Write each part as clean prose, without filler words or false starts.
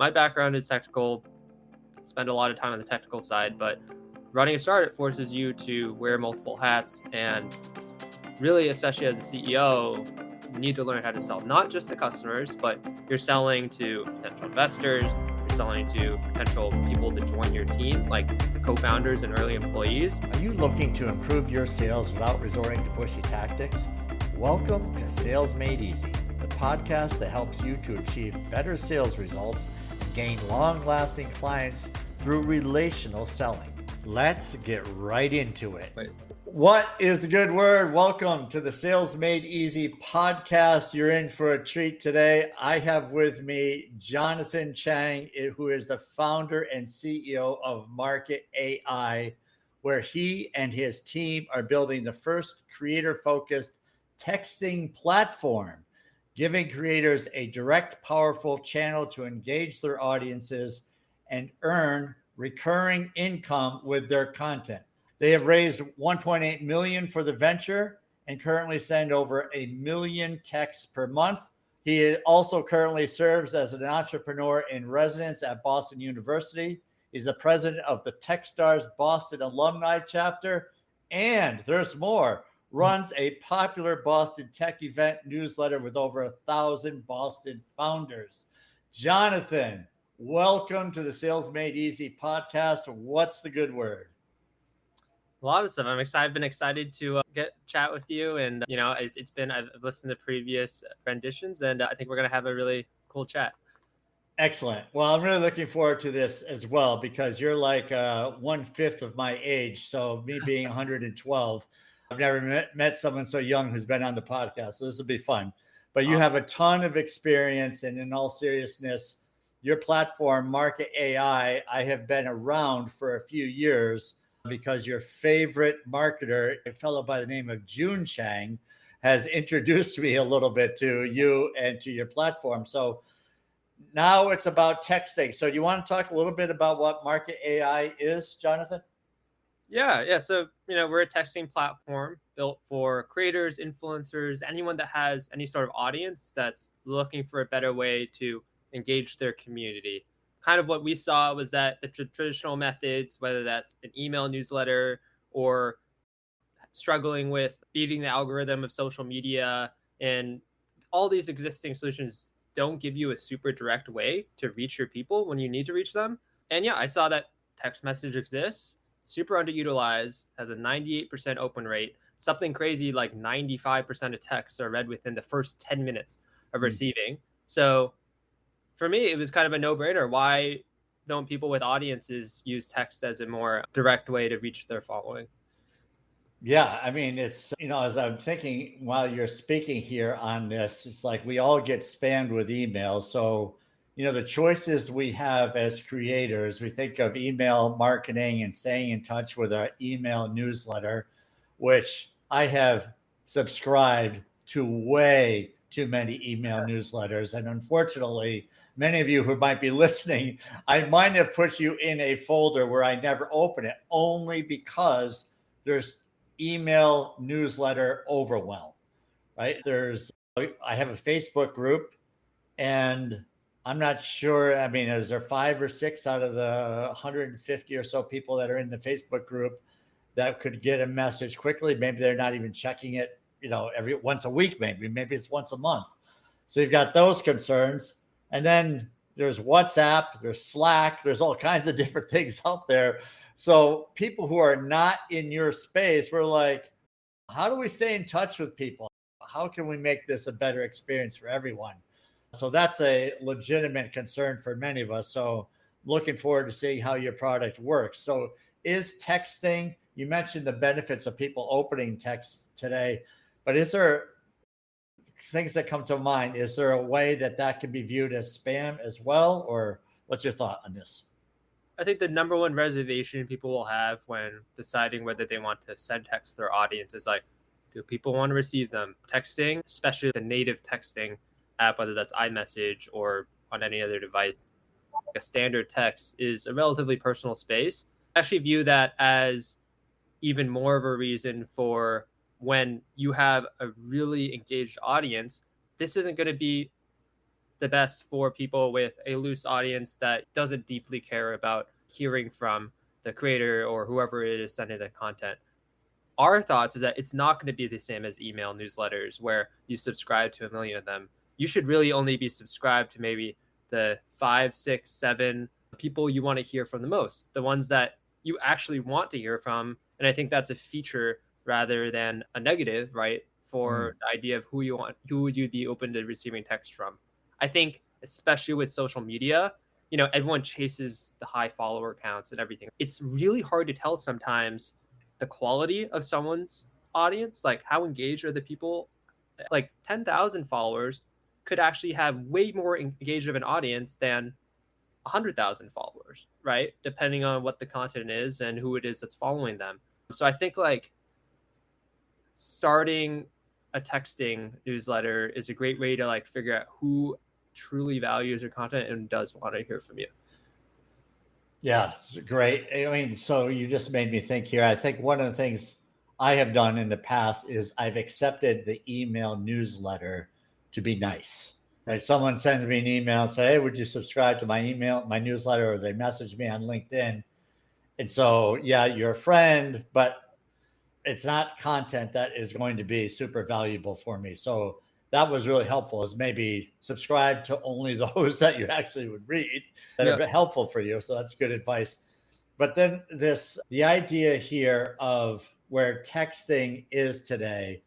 my background is technical, spend a lot of time on the technical side, but running a startup forces you to wear multiple hats. And really, especially as a CEO, you need to learn how to sell not just the customers, but you're selling to potential investors, you're selling to potential people to join your team, like co-founders and early employees. Are you looking to improve your sales without resorting to pushy tactics? Welcome to Sales Made Easy, the podcast that helps you to achieve better sales results and gain long-lasting clients through relational selling. Let's get right into it. What is the good word? Welcome to the Sales Made Easy podcast. You're in for a treat today. I have with me Jonathan Chang, who is the founder and CEO of Markit AI, where he and his team are building the first creator-focused texting platform, giving creators a direct, powerful channel to engage their audiences and earn recurring income with their content. They have raised $1.8 million for the venture and currently send over 1 million texts per month. He also currently serves as an entrepreneur in residence at Boston University. He's the president of the Techstars Boston alumni chapter, and there's more, runs a popular Boston tech event newsletter with over 1,000 Boston founders. Jonathan, welcome to the Sales Made Easy podcast. What's the good word? A lot of stuff. I've been excited to chat with you, and I've listened to previous renditions, and I think we're gonna have a really cool chat. Excellent. Well, I'm really looking forward to this as well because you're like 1/5 of my age. So me being 112, I've never met someone so young who's been on the podcast. So this will be fun. But you have a ton of experience, and in all seriousness, your platform, Markit AI, I have been around for a few years because your favorite marketer, a fellow by the name of Jonathan Chang, has introduced me a little bit to you and to your platform. So now it's about texting. So do you want to talk a little bit about what Markit AI is, Jonathan? Yeah. So, we're a texting platform built for creators, influencers, anyone that has any sort of audience that's looking for a better way to engage their community. Kind of what we saw was that the traditional methods, whether that's an email newsletter or struggling with beating the algorithm of social media, and all these existing solutions don't give you a super direct way to reach your people when you need to reach them. And yeah, I saw that text message exists, super underutilized, has a 98% open rate, something crazy like 95% of texts are read within the first 10 minutes of receiving. So for me, it was kind of a no-brainer. Why don't people with audiences use text as a more direct way to reach their following? Yeah, I mean, it's, as I'm thinking while you're speaking here on this, it's like we all get spammed with emails. So, the choices we have as creators, we think of email marketing and staying in touch with our email newsletter, which I have subscribed to way too many email newsletters. And unfortunately, many of you who might be listening, I might have put you in a folder where I never open it only because there's email newsletter overwhelm, right? I have a Facebook group, and I'm not sure. I mean, is there 5 or 6 out of the 150 or so people that are in the Facebook group that could get a message quickly? Maybe they're not even checking it, every once a week, maybe it's once a month. So you've got those concerns. And then there's WhatsApp, there's Slack, there's all kinds of different things out there. So people who are not in your space, we're like, how do we stay in touch with people? How can we make this a better experience for everyone? So that's a legitimate concern for many of us. So looking forward to seeing how your product works. So is texting, you mentioned the benefits of people opening text today, but is there things that come to mind? Is there a way that can be viewed as spam as well? Or what's your thought on this? I think the number one reservation people will have when deciding whether they want to send text to their audience is like, do people want to receive them? Texting, especially the native texting app, whether that's iMessage or on any other device, a standard text is a relatively personal space. I actually view that as even more of a reason for when you have a really engaged audience, this isn't going to be the best for people with a loose audience that doesn't deeply care about hearing from the creator or whoever it is sending the content. Our thoughts is that it's not going to be the same as email newsletters where you subscribe to a million of them. You should really only be subscribed to maybe the 5, 6, 7 people you want to hear from the most, the ones that you actually want to hear from. And I think that's a feature rather than a negative, right? Mm. For the idea of who you want, who would you be open to receiving text from? I think, especially with social media, everyone chases the high follower counts and everything. It's really hard to tell sometimes the quality of someone's audience, like how engaged are the people. Like 10,000 followers could actually have way more engaged of an audience than 100,000 followers, right? Depending on what the content is and who it is that's following them. So I think like starting a texting newsletter is a great way to like figure out who truly values your content and does want to hear from you. Yeah, it's great. I mean, so you just made me think here. I think one of the things I have done in the past is I've accepted the email newsletter to be nice. Like someone sends me an email and say, "Hey, would you subscribe to my email, my newsletter?" Or they message me on LinkedIn. And so, yeah, you're a friend, but it's not content that is going to be super valuable for me. So that was really helpful, is maybe subscribe to only those that you actually would read that Yeah. are helpful for you. So that's good advice. But then the idea here of where texting is today,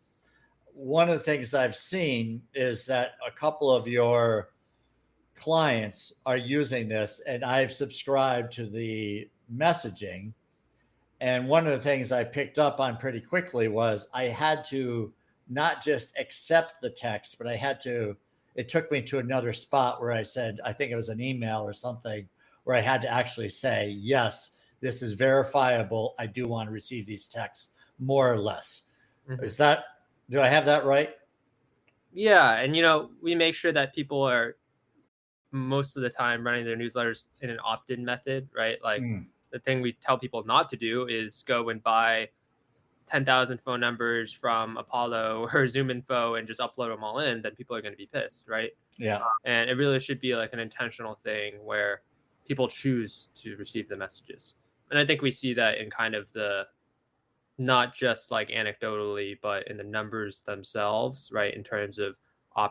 one of the things I've seen is that a couple of your clients are using this, and I've subscribed to the messaging. And one of the things I picked up on pretty quickly was I had to not just accept the text, but it took me to another spot where I said, I think it was an email or something, where I had to actually say, yes, this is verifiable. I do want to receive these texts, more or less. Mhm. Is that, do I have that right? Yeah, and we make sure that people are most of the time running their newsletters in an opt-in method, right? Like Mm, the thing we tell people not to do is go and buy 10,000 phone numbers from Apollo or Zoom Info and just upload them all in, then people are going to be pissed, right? yeah. And it really should be like an intentional thing where people choose to receive the messages. And I think we see that in kind of the not just like anecdotally, but in the numbers themselves, right? In terms of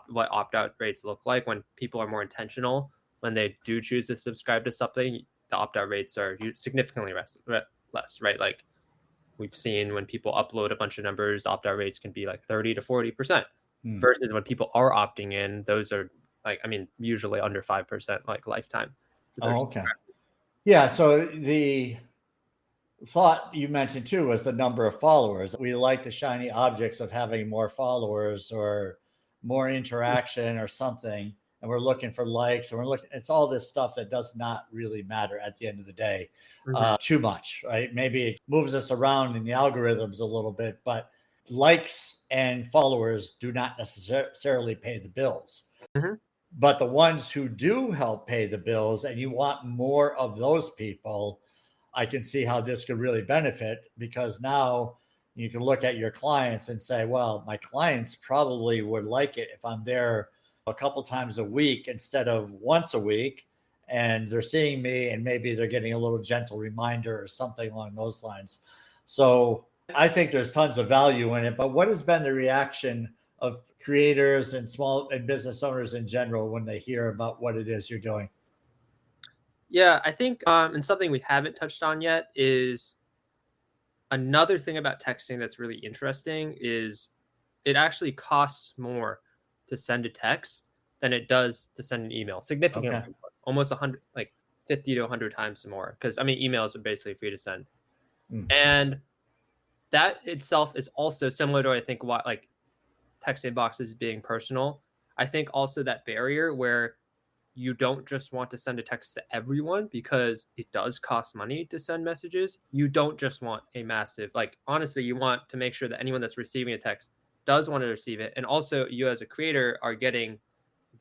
what opt out rates look like when people are more intentional, when they do choose to subscribe to something, the opt out rates are significantly less, right? Like we've seen when people upload a bunch of numbers, opt out rates can be like 30 to 40%. Mm. Versus when people are opting in, those are like, I mean, usually under 5% like lifetime. Oh, okay. Yeah. So the thought you mentioned too was the number of followers. We like the shiny objects of having more followers or more interaction or something. And we're looking for likes and it's all this stuff that does not really matter at the end of the day Mm-hmm. too much, right? Maybe it moves us around in the algorithms a little bit, but likes and followers do not necessarily pay the bills. Mm-hmm. But the ones who do help pay the bills, and you want more of those people, I can see how this could really benefit, because now you can look at your clients and say, well, my clients probably would like it if I'm there a couple times a week instead of once a week. And they're seeing me, and maybe they're getting a little gentle reminder or something along those lines. So I think there's tons of value in it. But what has been the reaction of creators and small and business owners in general when they hear about what it is you're doing? Yeah, I think and something we haven't touched on yet is another thing about texting that's really interesting is it actually costs more to send a text than it does to send an email. Okay. Significantly more, almost 100, like 50 to 100 times more. Because I mean, emails are basically free to send, Mm. and that itself is also similar to I think what like text inboxes being personal. I think also that barrier where you don't just want to send a text to everyone because it does cost money to send messages. You don't just want a massive, like, honestly, you want to make sure that anyone that's receiving a text does want to receive it. And also, you as a creator are getting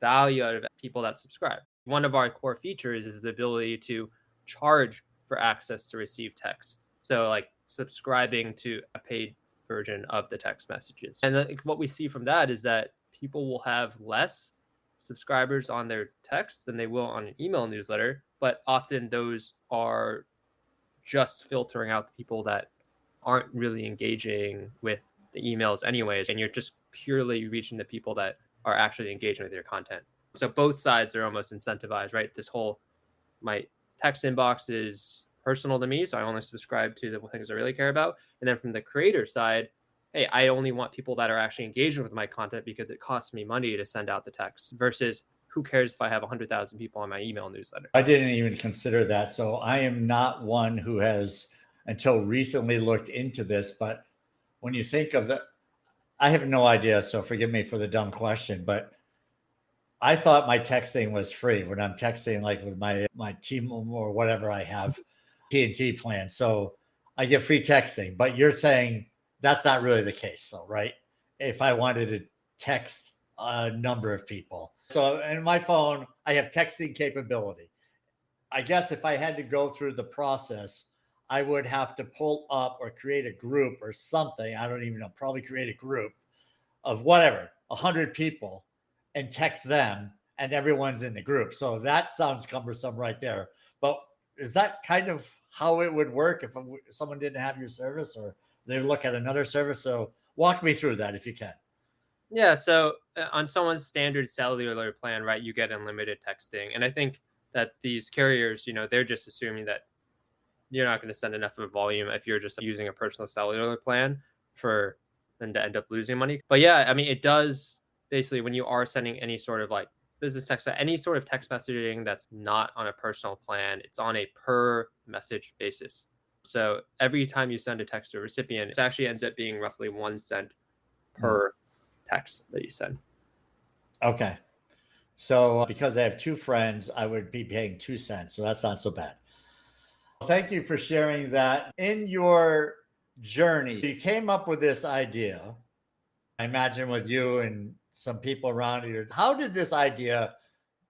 value out of people that subscribe. One of our core features is the ability to charge for access to receive text. So, like, subscribing to a paid version of the text messages. And what we see from that is that people will have less subscribers on their text than they will on an email newsletter, but often those are just filtering out the people that aren't really engaging with the emails anyways, and you're just purely reaching the people that are actually engaging with your content. So both sides are almost incentivized, right? This whole my text inbox is personal to me, so I only subscribe to the things I really care about. And then from the creator side, hey, I only want people that are actually engaging with my content because it costs me money to send out the text versus who cares if I have 100,000 people on my email newsletter. I didn't even consider that. So I am not one who has until recently looked into this. But when you think of the, I have no idea. So forgive me for the dumb question, but I thought my texting was free when I'm texting, like with my team or whatever I have TNT plan. So I get free texting, but you're saying that's not really the case, though, right? If I wanted to text a number of people, so in my phone I have texting capability. I guess if I had to go through the process, I would have to pull up or create a group or something. I don't even know. Probably create a group of whatever, 100 people and text them and everyone's in the group. So that sounds cumbersome right there. But is that kind of how it would work if someone didn't have your service or they look at another service? So walk me through that if you can. Yeah, so on someone's standard cellular plan, right, you get unlimited texting. And I think that these carriers, they're just assuming that you're not going to send enough of a volume if you're just using a personal cellular plan for them to end up losing money. But yeah, I mean, it does basically when you are sending any sort of like business text, any sort of text messaging that's not on a personal plan, it's on a per message basis. So every time you send a text to a recipient, it actually ends up being roughly 1 cent per text that you send. Okay. So because I have two friends, I would be paying 2 cents. So that's not so bad. Thank you for sharing that. In your journey, you came up with this idea, I imagine with you and some people around you. How did this idea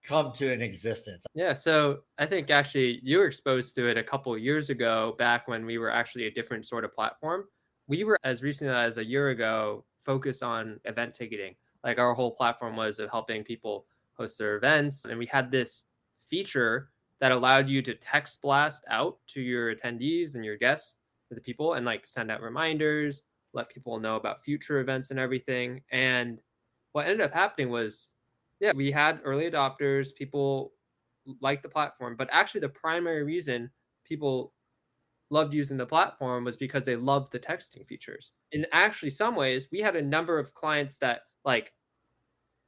come to an existence? Yeah, so I think actually you were exposed to it a couple of years ago, back when we were actually a different sort of platform. We were as recently as a year ago focused on event ticketing. Like our whole platform was of helping people host their events, and we had this feature that allowed you to text blast out to your attendees and your guests, to the people, and like send out reminders, let people know about future events and everything. And what ended up happening was, yeah, we had early adopters, people liked the platform, but actually the primary reason people loved using the platform was because they loved the texting features. In actually some ways, we had a number of clients that like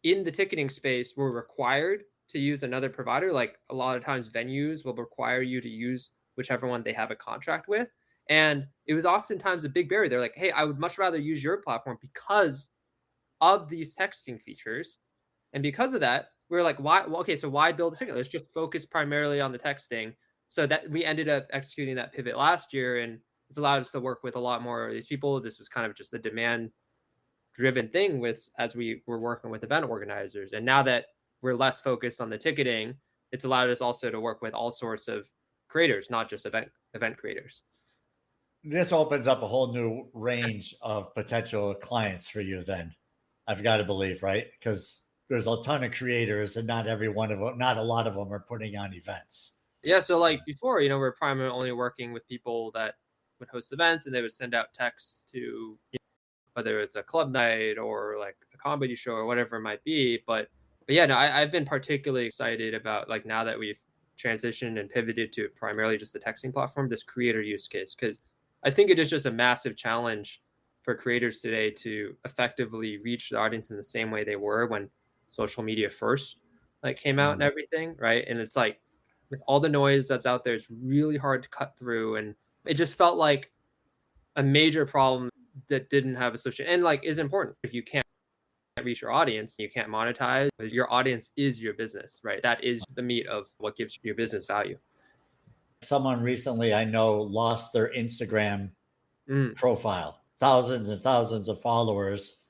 in the ticketing space were required to use another provider. Like a lot of times venues will require you to use whichever one they have a contract with. And it was oftentimes a big barrier. They're like, hey, I would much rather use your platform because of these texting features. And because of that, we were like, why? Well, okay, so why build a ticket? Let's just focus primarily on the texting. So that we ended up executing that pivot last year, and it's allowed us to work with a lot more of these people. This was kind of just the demand driven thing with as we were working with event organizers. And now that we're less focused on the ticketing, it's allowed us also to work with all sorts of creators, not just event creators. This opens up a whole new range of potential clients for you then. I've got to believe, right? Because there's a ton of creators and not every one of them, not a lot of them are putting on events. Yeah, so like before, we're primarily only working with people that would host events, and they would send out texts to whether it's a club night or like a comedy show or whatever it might be. But yeah, no, I've been particularly excited about like now that we've transitioned and pivoted to primarily just the texting platform, this creator use case, because I think it is just a massive challenge for creators today to effectively reach the audience in the same way they were when social media first like came out and everything, right? And it's like with all the noise that's out there, it's really hard to cut through, and it just felt like a major problem that didn't have association and like is important. If you can't reach your audience, you can't monetize. Your audience is your business, right? That is the meat of what gives your business value. Someone recently I know lost their Instagram profile, thousands and thousands of followers.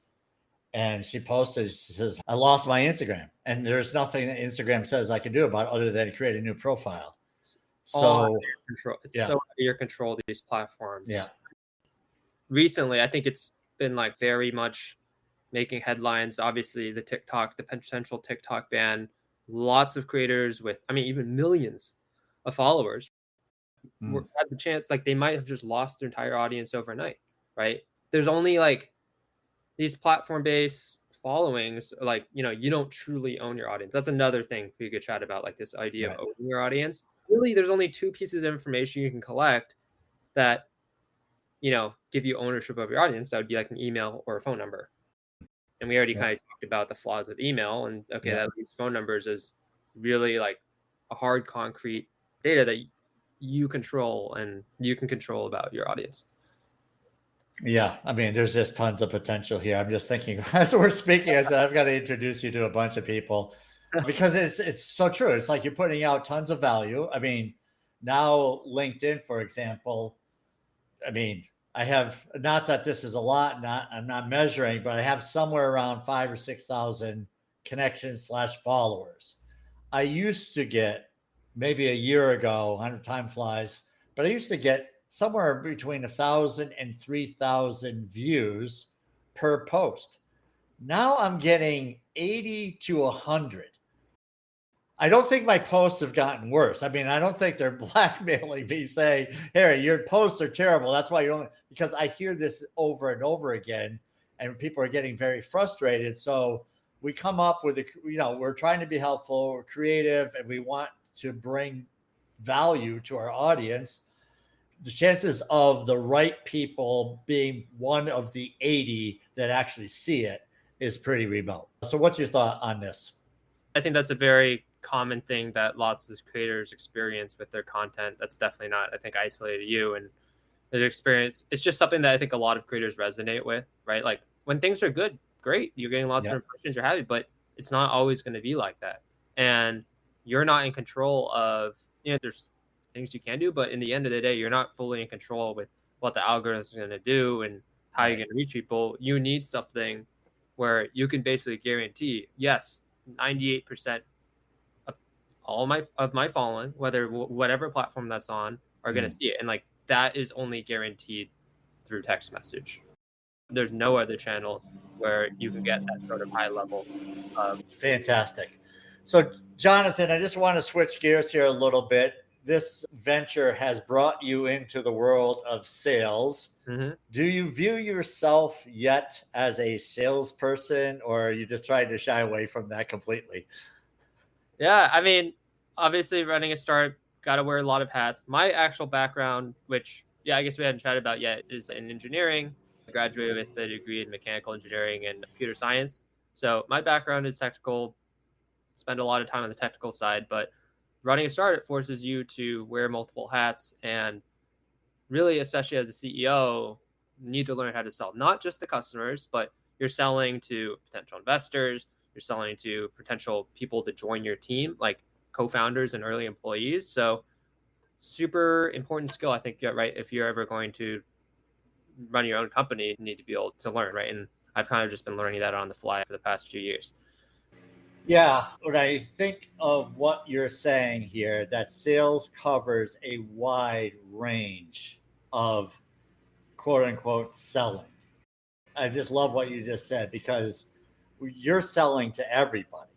And she posted, she says, I lost my Instagram. And there's nothing that Instagram says I can do about it other than create a new profile. So control. It's so out of your control, these platforms. Yeah. Recently, I think it's been like very much making headlines. Obviously, the potential TikTok ban, lots of creators with, I mean, even millions of followers Mm, had the chance, like they might have just lost their entire audience overnight, right? There's only like these platform-based followings, like, you don't truly own your audience. That's another thing we could chat about, like this idea of right. owning your audience. Really, there's only two pieces of information you can collect that, give you ownership of your audience. That would be like an email or a phone number. And we already Yeah. kind of talked about the flaws with email, and okay, Yeah. that leaves phone numbers as really like a hard, concrete data that you control and you can control about your audience. Yeah, I mean, there's just tons of potential here. I'm just thinking as we're speaking, I said I've got to introduce you to a bunch of people because it's so true. It's like you're putting out tons of value. I mean, now LinkedIn, for example, I mean, I have not that this is a lot, not I'm not measuring, but I have somewhere around 5 or 6 thousand connections slash followers. I used to get maybe a year ago, 100 time flies, but I used to get somewhere between 1,000 and 3,000 views per post. Now I'm getting 80 to 100. I don't think my posts have gotten worse. I mean, I don't think they're blackmailing me saying, Harry, your posts are terrible. That's why you're only, because I hear this over and over again and people are getting very frustrated. So we come up with we're trying to be helpful, we're creative, and we want to bring value to our audience. The chances of the right people being one of the 80 that actually see it is pretty remote. So what's your thought on this? I think that's a very common thing that lots of creators experience with their content. That's definitely not, I think, isolated to you and their experience. It's just something that I think a lot of creators resonate with, right? Like when things are good, great, you're getting lots of Yeah. impressions, you're happy, but it's not always going to be like that. And you're not in control of, there's things you can do, but in the end of the day, you're not fully in control with what the algorithm is going to do and how you're Right. going to reach people. You need something where you can basically guarantee, yes, 98% of my following, whether whatever platform that's on, are going to Mm. see it, and like that is only guaranteed through text message. There's no other channel where you can get that sort of high level of. Fantastic. So, Jonathan, I just want to switch gears here a little bit. This venture has brought you into the world of sales. Mhm. Do you view yourself yet as a salesperson, or are you just trying to shy away from that completely? Yeah, I mean, obviously running a startup, got to wear a lot of hats. My actual background, which yeah, I guess we hadn't chatted about yet, is in engineering. I graduated with a degree in mechanical engineering and computer science. So my background is technical, spend a lot of time on the technical side, but running a startup forces you to wear multiple hats and really, especially as a CEO, need to learn how to sell not just to customers, but you're selling to potential investors, you're selling to potential people to join your team, like co-founders and early employees. So super important skill, I think, yeah, right? If you're ever going to run your own company, you need to be able to learn, right? And I've kind of just been learning that on the fly for the past few years. Yeah, when I think of what you're saying here, that sales covers a wide range of quote unquote selling. I just love what you just said because you're selling to everybody.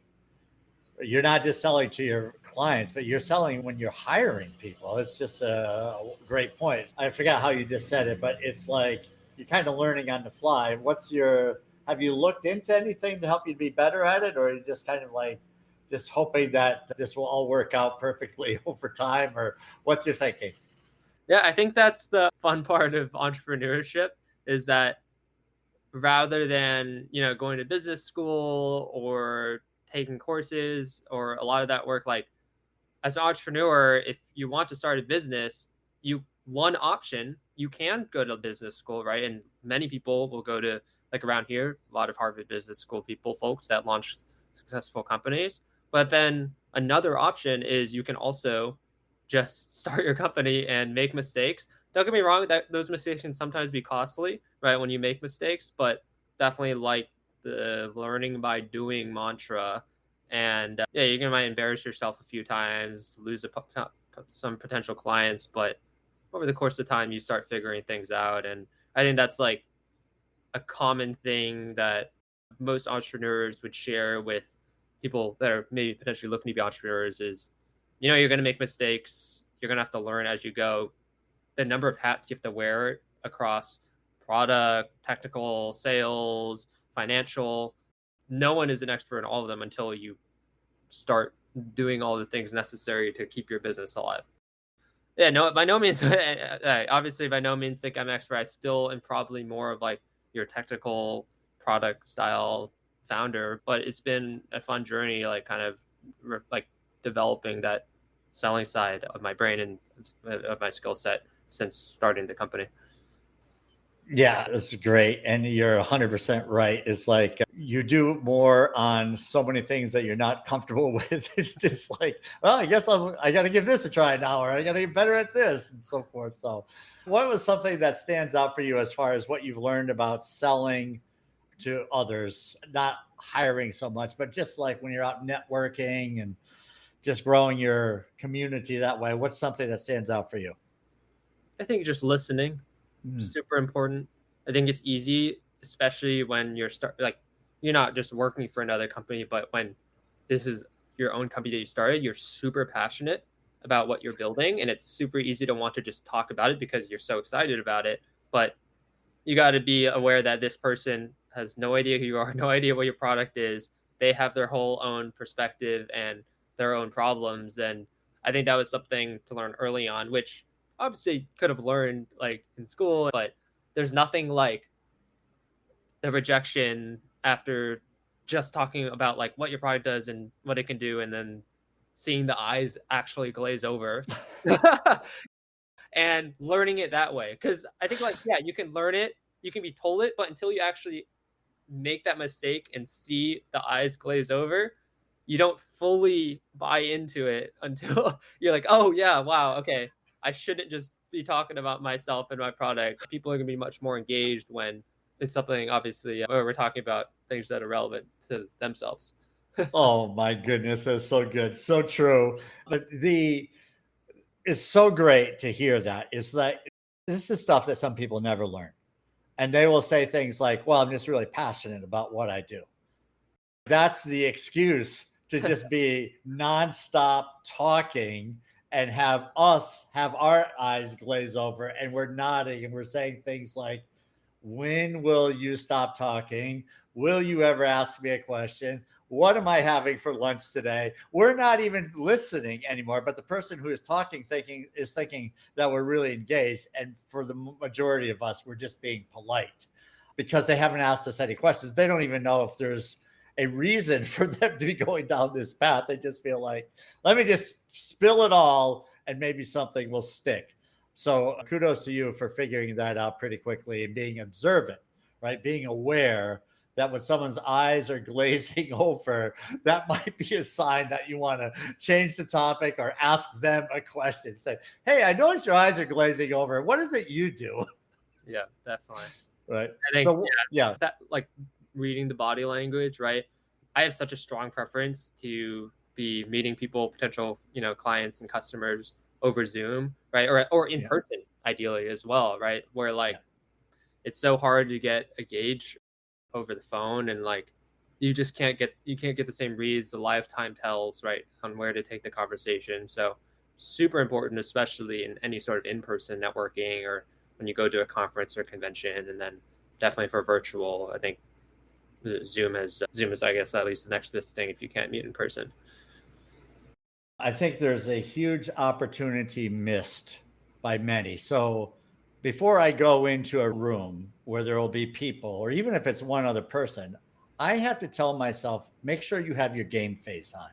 You're not just selling to your clients, but you're selling when you're hiring people. It's just a great point. I forgot how you just said it, but it's like you're kind of learning on the fly. Have you looked into anything to help you be better at it? Or are you just kind of like just hoping that this will all work out perfectly over time? Or what's your thinking? Yeah, I think that's the fun part of entrepreneurship is that rather than going to business school or taking courses or a lot of that work, like as an entrepreneur, if you want to start a business, one option, you can go to business school, right? And many people will go to, like around here, a lot of Harvard Business School folks that launched successful companies. But then another option is you can also just start your company and make mistakes. Don't get me wrong, that those mistakes can sometimes be costly, right? When you make mistakes, but definitely like the learning by doing mantra. And yeah, you're gonna might embarrass yourself a few times, lose some potential clients, but over the course of time, you start figuring things out. And I think that's like a common thing that most entrepreneurs would share with people that are maybe potentially looking to be entrepreneurs is, you're going to make mistakes. You're going to have to learn as you go. The number of hats you have to wear across product, technical, sales, financial. No one is an expert in all of them until you start doing all the things necessary to keep your business alive. Yeah, no, by no means. Obviously, by no means think I'm an expert. I still am probably more of like your technical product style founder, but it's been a fun journey, like kind of like developing that selling side of my brain and of my skill set since starting the company. Yeah, that's great. And you're 100% right. It's like you do more on so many things that you're not comfortable with. It's just like, well, I guess I got to give this a try now, or I got to get better at this and so forth. So, what was something that stands out for you as far as what you've learned about selling to others, not hiring so much, but just like when you're out networking and just growing your community that way? What's something that stands out for you? I think just listening, Mm. super important. I think it's easy, especially when you're not just working for another company, but when this is your own company that you started, you're super passionate about what you're building, and it's super easy to want to just talk about it because you're so excited about it. But you got to be aware that this person has no idea who you are, no idea what your product is. They have their whole own perspective and their own problems. And I think that was something to learn early on, which obviously could have learned like in school, but there's nothing like the rejection after just talking about like what your product does and what it can do, and then seeing the eyes actually glaze over and learning it that way. Because I think, like, yeah, you can learn it, you can be told it, but until you actually make that mistake and see the eyes glaze over, you don't fully buy into it until you're like, oh yeah, wow, okay, I shouldn't just be talking about myself and my product. People are gonna be much more engaged when it's something obviously where we're talking about things that are relevant to themselves. Oh my goodness, that's so good, so true. But it's so great to hear that. It's like this is stuff that some people never learn, and they will say things like, "Well, I'm just really passionate about what I do." That's the excuse to just be nonstop talking and have us have our eyes glaze over, and we're nodding and we're saying things like, when will you stop talking? Will you ever ask me a question? What am I having for lunch today? We're not even listening anymore, but the person who is talking thinking that we're really engaged. And for the majority of us, we're just being polite because they haven't asked us any questions. They don't even know if there's a reason for them to be going down this path. They just feel like, let me just spill it all and maybe something will stick. So kudos to you for figuring that out pretty quickly and being observant, right? Being aware that when someone's eyes are glazing over, that might be a sign that you want to change the topic or ask them a question. Say, hey, I noticed your eyes are glazing over. What is it you do? Yeah, definitely. Right. I think, So, yeah. that like reading the body language, right? I have such a strong preference to be meeting people, potential, clients and customers over Zoom, right? Or in Yeah. person, ideally as well, right? Where Yeah. like it's so hard to get a gauge over the phone, and like you can't get the same reads, the lifetime tells, right, on where to take the conversation. So super important, especially in any sort of in-person networking or when you go to a conference or convention, and then definitely for virtual. I think Zoom is, I guess, at least the next best thing if you can't meet in person. I think there's a huge opportunity missed by many. So before I go into a room where there will be people, or even if it's one other person, I have to tell myself, make sure you have your game face on.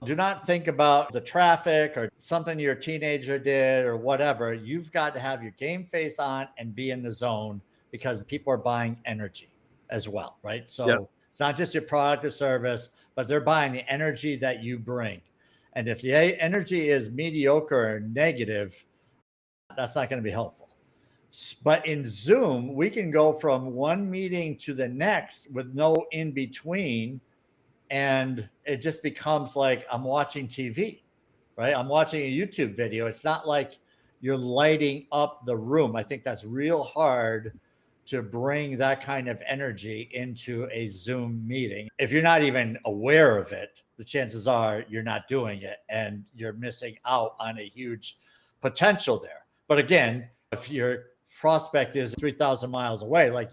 Do not think about the traffic or something your teenager did or whatever. You've got to have your game face on and be in the zone because people are buying energy as well, right? Yeah. So it's not just your product or service, but they're buying the energy that you bring. And if the energy is mediocre or negative, that's not going to be helpful. But in Zoom, we can go from one meeting to the next with no in between, and it just becomes like I'm watching TV, right? I'm watching a YouTube video. It's not like you're lighting up the room. I think that's real hard to bring that kind of energy into a Zoom meeting. If you're not even aware of it, the chances are you're not doing it and you're missing out on a huge potential there. But again, if your prospect is 3,000 miles away, like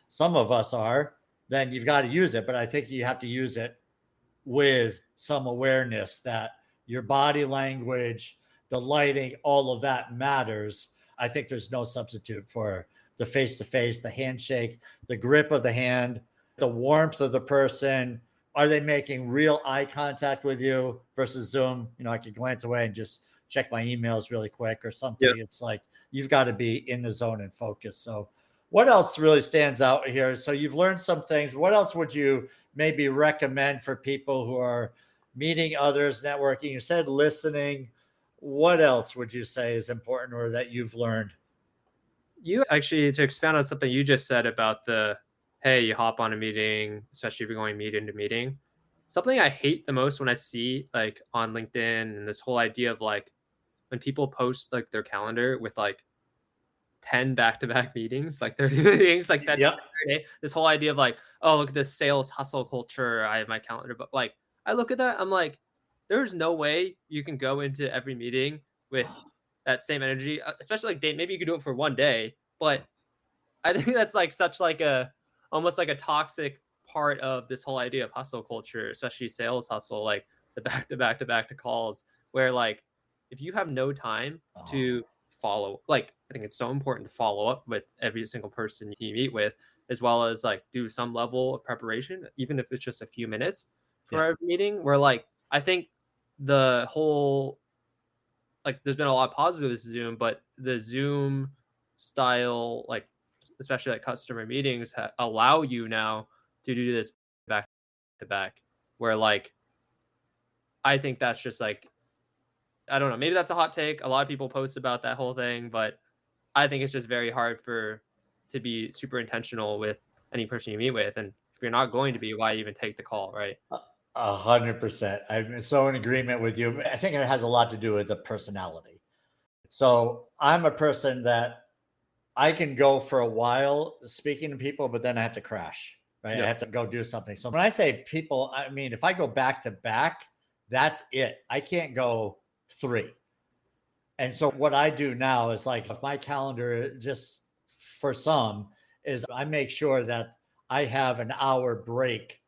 some of us are, then you've got to use it. But I think you have to use it with some awareness that your body language, the lighting, all of that matters. I think there's no substitute for the face to face, the handshake, the grip of the hand, the warmth of the person. Are they making real eye contact with you versus Zoom? I could glance away and just check my emails really quick or something. It's like you've got to be in the zone and focus. So, what else really stands out here? So, you've learned some things. What else would you maybe recommend for people who are meeting others, networking? You said listening. What else would you say is important or that you've learned? You actually, to expand on something you just said about hey, you hop on a meeting, especially if you're going meeting to meeting. Something I hate the most when I see like on LinkedIn and this whole idea of like when people post like their calendar with like 10 back-to-back meetings, like 30 meetings, like that Yep. day. This whole idea of like, oh, look at this sales hustle culture. I have my calendar, but like I look at that, I'm like, there's no way you can go into every meeting with that same energy, especially like maybe you could do it for one day, but I think that's like such like a almost like a toxic part of this whole idea of hustle culture, especially sales hustle, like the back to back to back to calls, where like if you have no time to follow, like I think it's so important to follow up with every single person you meet with, as well as like do some level of preparation, even if it's just a few minutes for Yeah. every meeting. Where like I think the whole like there's been a lot of positives with Zoom, but the Zoom style, like especially like customer meetings, allow you now to do this back to back. Where like I think that's just like I don't know, maybe that's a hot take. A lot of people post about that whole thing, but I think it's just very hard to be super intentional with any person you meet with, and if you're not going to be, why even take the call, right? 100%. I'm so in agreement with you. I think it has a lot to do with the personality. So I'm a person that I can go for a while speaking to people, but then I have to crash, right? I Yep. have to go do something. So when I say people, I mean, if I go back to back, that's it. I can't go three. And so what I do now is like if my calendar just for some is I make sure that I have an hour break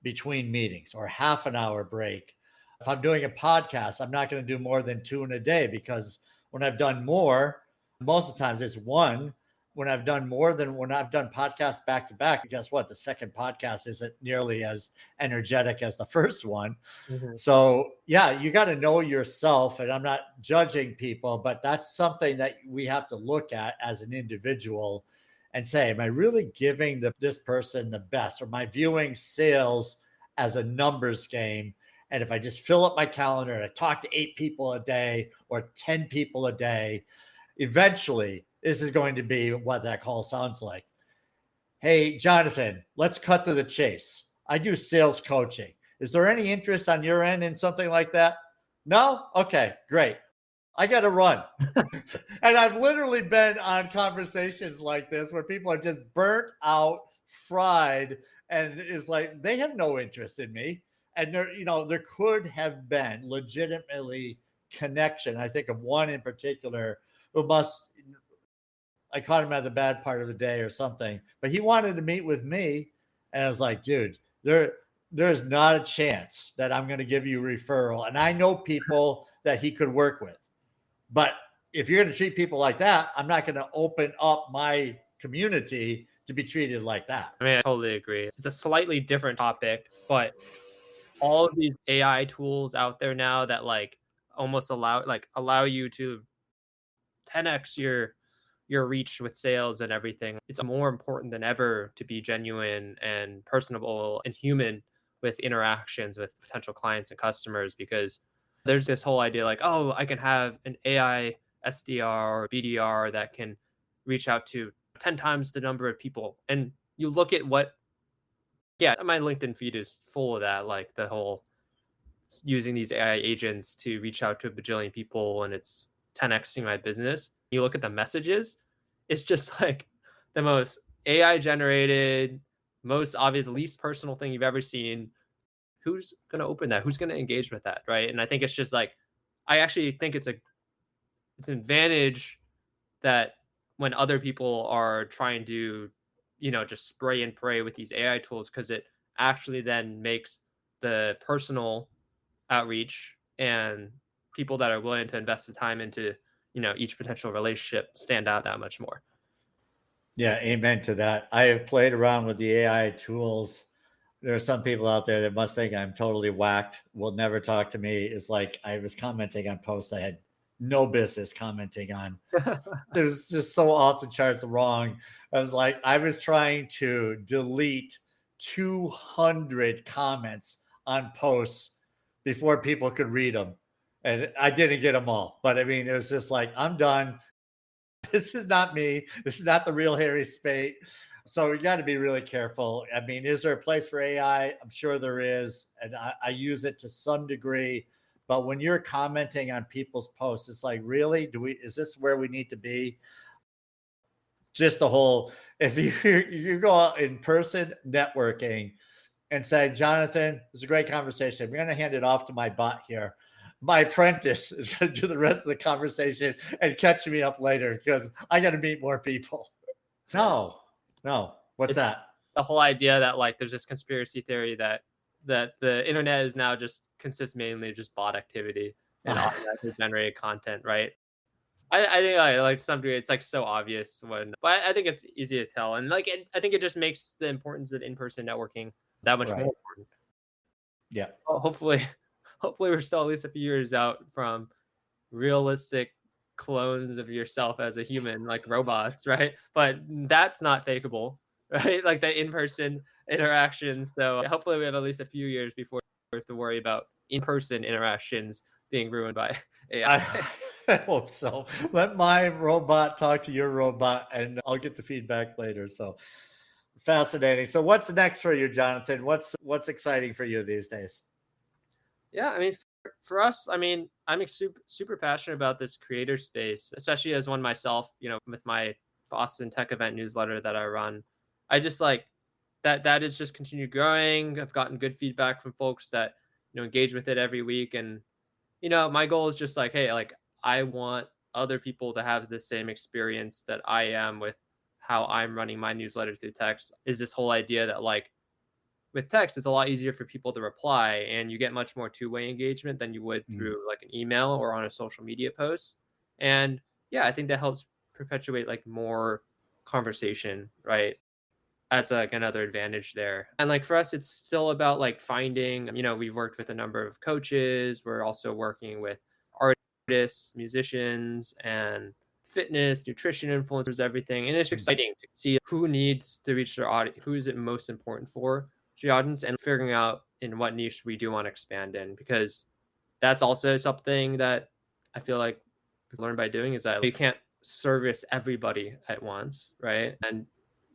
between meetings or half an hour break. If I'm doing a podcast, I'm not going to do more than two in a day because when I've done more, most of the times it's one. When I've done more than when I've done podcasts back to back, guess what? The second podcast isn't nearly as energetic as the first one. Mhm. So, yeah, you got to know yourself. And I'm not judging people, but that's something that we have to look at as an individual and say, am I really giving this person the best? Or am I viewing sales as a numbers game? And if I just fill up my calendar and I talk to 8 people a day or 10 people a day, eventually this is going to be what that call sounds like. Hey, Jonathan, let's cut to the chase. I do sales coaching. Is there any interest on your end in something like that? No? Okay, great. I got to run. And I've literally been on conversations like this where people are just burnt out, fried, and it's like they have no interest in me. And there could have been legitimately connection. I think of one in particular who I caught him at the bad part of the day or something, but he wanted to meet with me. And I was like, dude, there's not a chance that I'm going to give you a referral. And I know people that he could work with. But if you're going to treat people like that, I'm not going to open up my community to be treated like that. I mean, I totally agree. It's a slightly different topic, but all of these AI tools out there now that like almost allow you to 10x your reach with sales and everything. It's more important than ever to be genuine and personable and human with interactions with potential clients and customers, because there's this whole idea like, oh, I can have an AI SDR or BDR that can reach out to 10 times the number of people. And you look at my LinkedIn feed is full of that, like the whole using these AI agents to reach out to a bajillion people and it's 10xing my business. You look at the messages, it's just like the most AI generated, most obvious, least personal thing you've ever seen. Who's going to open that? Who's going to engage with that? Right. And I think it's just like, I actually think it's an advantage that when other people are trying to, just spray and pray with these AI tools, because it actually then makes the personal outreach and people that are willing to invest the time into, each potential relationship stand out that much more. Yeah, amen to that. I have played around with the AI tools. There are some people out there that must think I'm totally whacked, will never talk to me. It's like I was commenting on posts I had no business commenting on. It was just so off the charts wrong. I was trying to delete 200 comments on posts before people could read them. And I didn't get them all. But I mean, it was just like, I'm done. This is not me. This is not the real Harry Speight. So we got to be really careful. I mean, is there a place for AI? I'm sure there is. And I use it to some degree. But when you're commenting on people's posts, it's like, really? Is this where we need to be? Just the whole, if you go out in person networking and say, Jonathan, it's a great conversation. I'm going to hand it off to my bot here. My apprentice is going to do the rest of the conversation and catch me up later because I got to meet more people. No. What's It's that? the whole idea that like there's this conspiracy theory that the internet is now just consists mainly of just bot activity and automatically generated content, right? I think like to some degree it's like so obvious but I think it's easy to tell, and like I think it just makes the importance of in-person networking that much more Right. important. Yeah. Well, hopefully, hopefully we're still at least a few years out from realistic clones of yourself as a human, like robots, right? But that's not fakeable, right? Like the in-person interactions. So hopefully we have at least a few years before we have to worry about in-person interactions being ruined by AI. I hope so. Let my robot talk to your robot and I'll get the feedback later. So fascinating. So what's next for you, Jonathan? What's exciting for you these days? Yeah, I mean, for us, I mean, I'm super passionate about this creator space, especially as one myself. With my Boston Tech Event newsletter that I run, I just like that is just continued growing. I've gotten good feedback from folks that engage with it every week, and my goal is just like, hey, like I want other people to have the same experience that I am with how I'm running my newsletter through text. Is this whole idea that like with text, it's a lot easier for people to reply and you get much more two-way engagement than you would Mm. through like an email or on a social media post. And yeah, I think that helps perpetuate like more conversation, right? That's like another advantage there. And like for us, it's still about like finding, we've worked with a number of coaches. We're also working with artists, musicians, and fitness, nutrition influencers, everything. And it's exciting to see who needs to reach their audience, who is it most important for the audience, and figuring out in what niche we do want to expand in, because that's also something that I feel like we've learned by doing is that you can't service everybody at once, right? And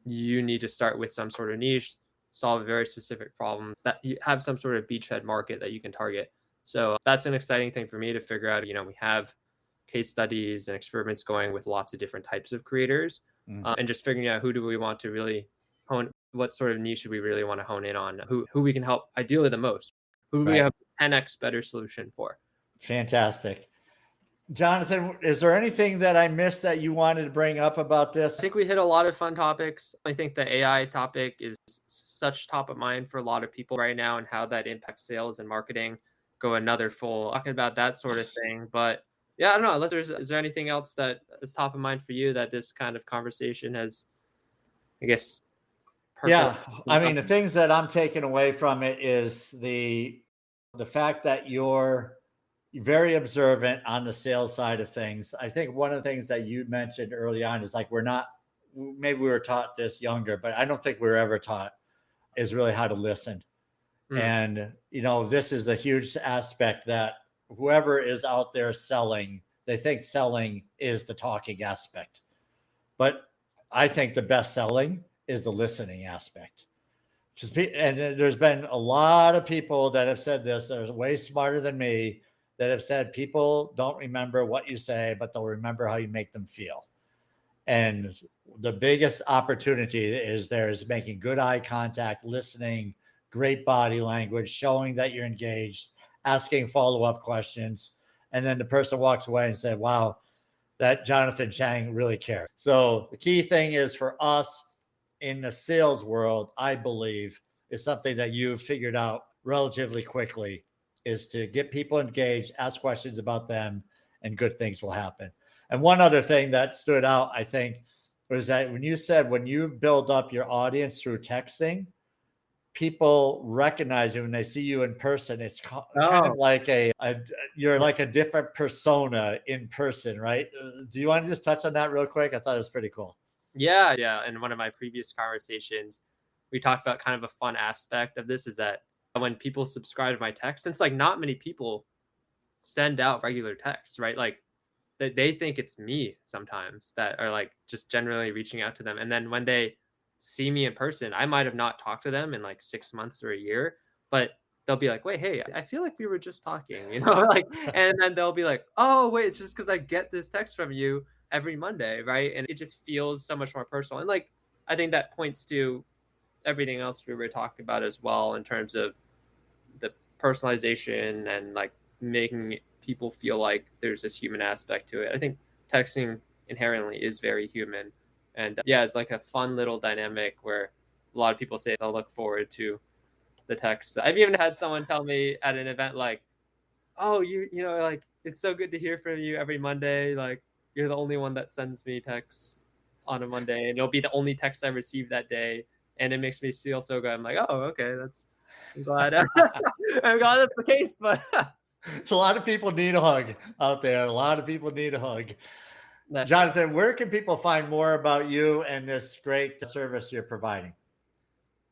you need to start with some sort of niche, solve very specific problems, that you have some sort of beachhead market that you can target. So that's an exciting thing for me to figure out. We have case studies and experiments going with lots of different types of creators, and just figuring out who do we want to really hone, what sort of niche do we really want to hone in on, who we can help ideally the most, who do we Right. have 10x better solution for. Fantastic. Jonathan, is there anything that I missed that you wanted to bring up about this? I think we hit a lot of fun topics. I think the AI topic is such top of mind for a lot of people right now, and how that impacts sales and marketing. Go another full talking about that sort of thing. But yeah, I don't know. Is there anything else that is top of mind for you that this kind of conversation has, I guess, Yeah, I mean, percolated? the things that I'm taking away from it is the fact that you're very observant on the sales side of things. I think one of the things that you mentioned early on is like maybe we were taught this younger, but I don't think we were ever taught is really how to listen. And this is the huge aspect that whoever is out there selling, they think selling is the talking aspect, but I think the best selling is the listening aspect. And there's been a lot of people that have said this. They're way smarter than me that have said people don't remember what you say, but they'll remember how you make them feel. And the biggest opportunity is there is making good eye contact, listening, great body language, showing that you're engaged, asking follow-up questions. And then the person walks away and said, wow, that Jonathan Chang really cares. So the key thing is for us in the sales world, I believe, is something that you've figured out relatively quickly, is to get people engaged, ask questions about them, and good things will happen. And one other thing that stood out, I think, was that when you said when you build up your audience through texting, people recognize you when they see you in person. It's kind of Oh, like you're like a different persona in person, right? Do you want to just touch on that real quick? I thought it was pretty cool. yeah, yeah. In one of my previous conversations, we talked about kind of a fun aspect of this is that when people subscribe to my text, since like not many people send out regular text, right? Like they think it's me sometimes that are like just generally reaching out to them. And then when they see me in person, I might have not talked to them in like 6 months or a year, but they'll be like, wait, hey, I feel like we were just talking, like, and then they'll be like, oh, wait, it's just because I get this text from you every Monday, right? And it just feels so much more personal. And like, I think that points to everything else we were talking about as well in terms of the personalization and like making people feel like there's this human aspect to it. I think texting inherently is very human. And yeah, it's like a fun little dynamic where a lot of people say they'll look forward to the text. I've even had someone tell me at an event like, "Oh, like it's so good to hear from you every Monday. Like you're the only one that sends me texts on a Monday, and you'll be the only text I receive that day, and it makes me feel so good." I'm like, "Oh, okay, I'm glad. I'm glad that's the case." But A lot of people need a hug out there. A lot of people need a hug. definitely. Jonathan, where can people find more about you and this great service you're providing?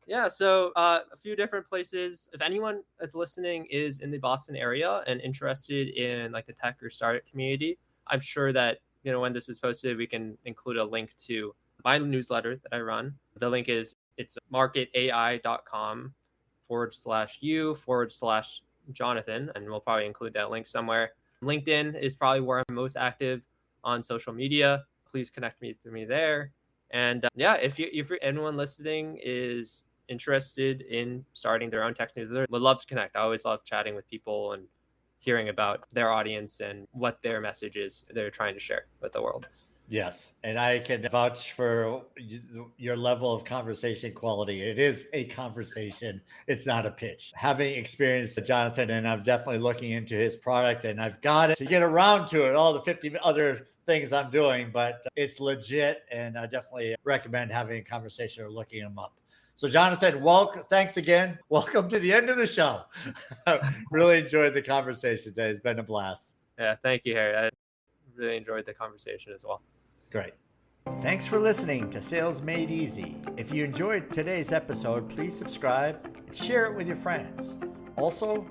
Yeah, so a few different places. If anyone that's listening is in the Boston area and interested in like the tech or startup community, I'm sure that when this is posted, we can include a link to my newsletter that I run. The link is it's marketai.com/u/Jonathan, and we'll probably include that link somewhere. LinkedIn is probably where I'm most active on social media. Please connect me through me there. And yeah, if anyone listening is interested in starting their own text newsletter, would love to connect. I always love chatting with people and hearing about their audience and what their message is they're trying to share with the world. Yes, and I can vouch for your level of conversation quality. It is a conversation. It's not a pitch. Having experienced Jonathan, and I'm definitely looking into his product, and I've got to get around to it, all the 50 other things I'm doing, but it's legit, and I definitely recommend having a conversation or looking him up. So, Jonathan, welcome. Thanks again. Welcome to the end of the show. Really enjoyed the conversation today. It's been a blast. Yeah, thank you, Harry. I really enjoyed the conversation as well. Great. Thanks for listening to Sales Made Easy. If you enjoyed today's episode, please subscribe and share it with your friends. Also,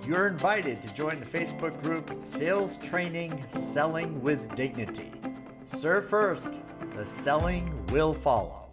you're invited to join the Facebook group Sales Training Selling with Dignity. Serve first, the selling will follow.